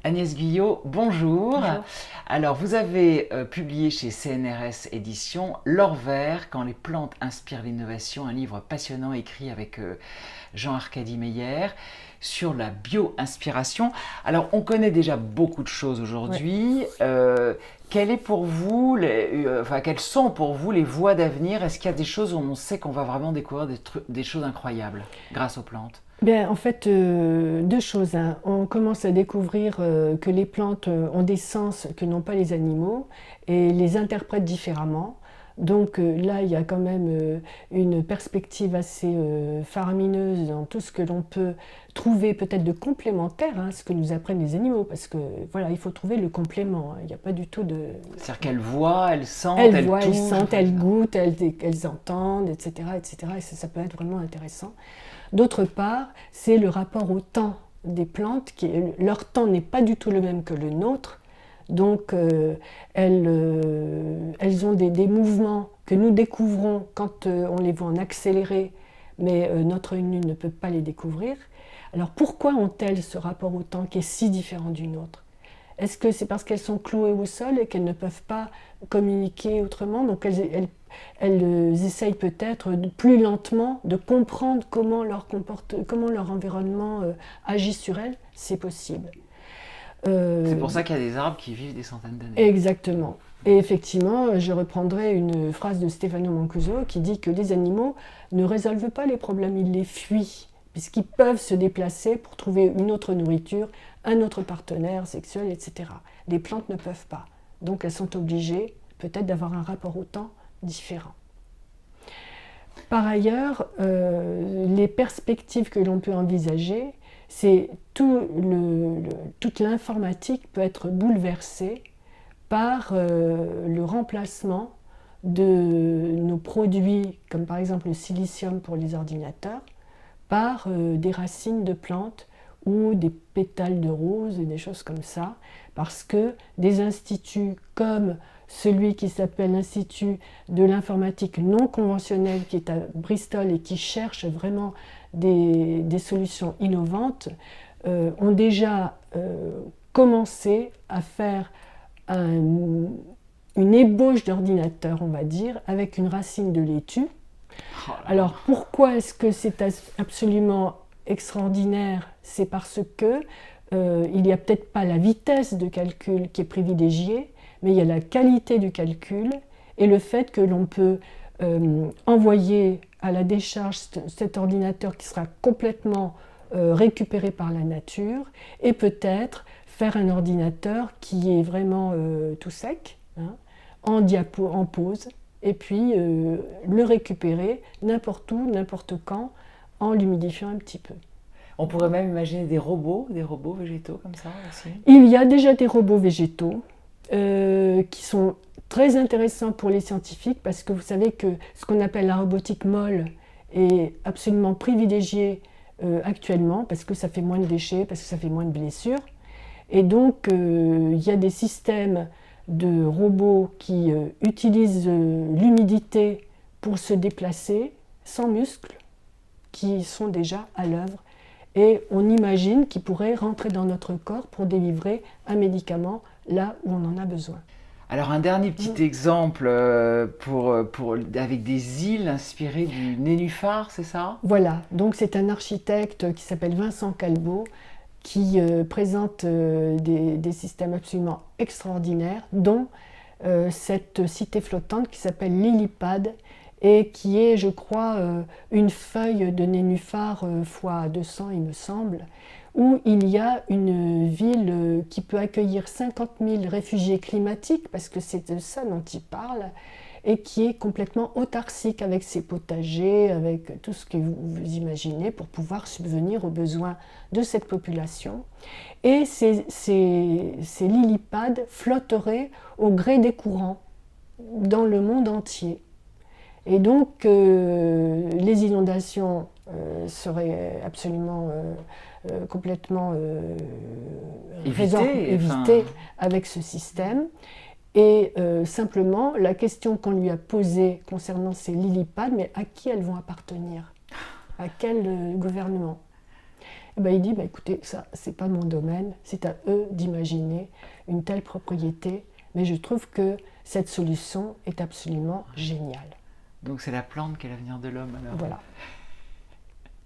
Agnès Guyot, bonjour. Bonjour. Alors, vous avez publié chez CNRS Éditions L'or vert, quand les plantes inspirent l'innovation, un livre passionnant écrit avec Jean-Arcadie Meyer sur la bio-inspiration. Alors, on connaît déjà beaucoup de choses Ouais. aujourd'hui. Quelle est pour vous, quelles sont pour vous les voies d'avenir? Est-ce qu'il y a des choses où on sait qu'on va vraiment découvrir des choses incroyables grâce aux plantes? Bien, en fait, deux choses, hein. On commence à découvrir que les plantes ont des sens que n'ont pas les animaux et les interprètent différemment. Donc là, il y a quand même une perspective assez faramineuse dans tout ce que l'on peut trouver peut-être de complémentaire, hein, à ce que nous apprennent les animaux, parce que voilà, il faut trouver le complément, hein. Il n'y a pas du tout de... C'est-à-dire qu'elles voient, elles sentent, Elles elles voient, elles touchent, sentent, enfin, elles goûtent, elles entendent, etc., etc. Et ça peut être vraiment intéressant. D'autre part, c'est le rapport au temps des plantes. Leur temps n'est pas du tout le même que le nôtre. Donc, elles ont des mouvements que nous découvrons quand on les voit en accéléré, mais notre œil nu ne peut pas les découvrir. Alors, pourquoi ont-elles ce rapport au temps qui est si différent du nôtre? Est-ce que c'est parce qu'elles sont clouées au sol et qu'elles ne peuvent pas communiquer autrement? Donc elles essayent peut-être plus lentement de comprendre comment leur environnement agit sur elles. C'est possible. c'est Euh, pour ça qu'il y a des arbres qui vivent des centaines d'années. Exactement. Et effectivement, je reprendrai une phrase de Stefano Mancuso qui dit que les animaux ne résolvent pas les problèmes, ils les fuient, puisqu'ils peuvent se déplacer pour trouver une autre nourriture, un autre partenaire sexuel, etc. Les plantes ne peuvent pas. Donc elles sont obligées peut-être d'avoir un rapport au temps différent. Par ailleurs, les perspectives que l'on peut envisager, c'est toute l'informatique peut être bouleversée par le remplacement de nos produits, comme par exemple le silicium pour les ordinateurs, par des racines de plantes ou des pétales de rose et des choses comme ça, parce que des instituts comme celui qui s'appelle l'Institut de l'informatique non conventionnelle, qui est à Bristol et qui cherche vraiment des solutions innovantes, ont déjà commencé à faire un- une ébauche d'ordinateur, on va dire, avec une racine de laitue. Oh là là. Alors pourquoi est-ce que c'est absolument extraordinaire? C'est parce que il n'y a peut-être pas la vitesse de calcul qui est privilégiée, mais il y a la qualité du calcul et le fait que l'on peut envoyer à la décharge cet ordinateur qui sera complètement récupéré par la nature et peut-être faire un ordinateur qui est vraiment tout sec, hein, en pause, et puis le récupérer n'importe où, n'importe quand, en l'humidifiant un petit peu. On pourrait même imaginer des robots végétaux comme ça aussi. Il y a déjà des robots végétaux qui sont très intéressants pour les scientifiques parce que vous savez que ce qu'on appelle la robotique molle est absolument privilégiée actuellement parce que ça fait moins de déchets, parce que ça fait moins de blessures. Et donc, il y a des systèmes de robots qui utilisent l'humidité pour se déplacer sans muscles, qui sont déjà à l'œuvre. Et on imagine qu'ils pourraient rentrer dans notre corps pour délivrer un médicament là où on en a besoin. Alors un dernier Mm. petit exemple avec des îles inspirées du nénuphar, c'est ça? Voilà, donc c'est un architecte qui s'appelle Vincent Calbeau qui présente des systèmes absolument extraordinaires, dont cette cité flottante qui s'appelle Lillipad et qui est, je crois, une feuille de nénuphar fois 200, il me semble, où il y a une ville qui peut accueillir 50 000 réfugiés climatiques, parce que c'est de ça dont il parle, et qui est complètement autarcique avec ses potagers, avec tout ce que vous imaginez pour pouvoir subvenir aux besoins de cette population. Et ces lilipads flotteraient au gré des courants dans le monde entier. Et donc les inondations seraient absolument complètement Éviter, enfin, évitées avec ce système. Et simplement, la question qu'on lui a posée concernant ces lilipads, mais à qui elles vont appartenir? À quel gouvernement? Et ben, il dit, écoutez, ça, c'est pas mon domaine, c'est à eux d'imaginer une telle propriété, mais je trouve que cette solution est absolument géniale. Donc c'est la plante qui est l'avenir de l'homme alors. Voilà.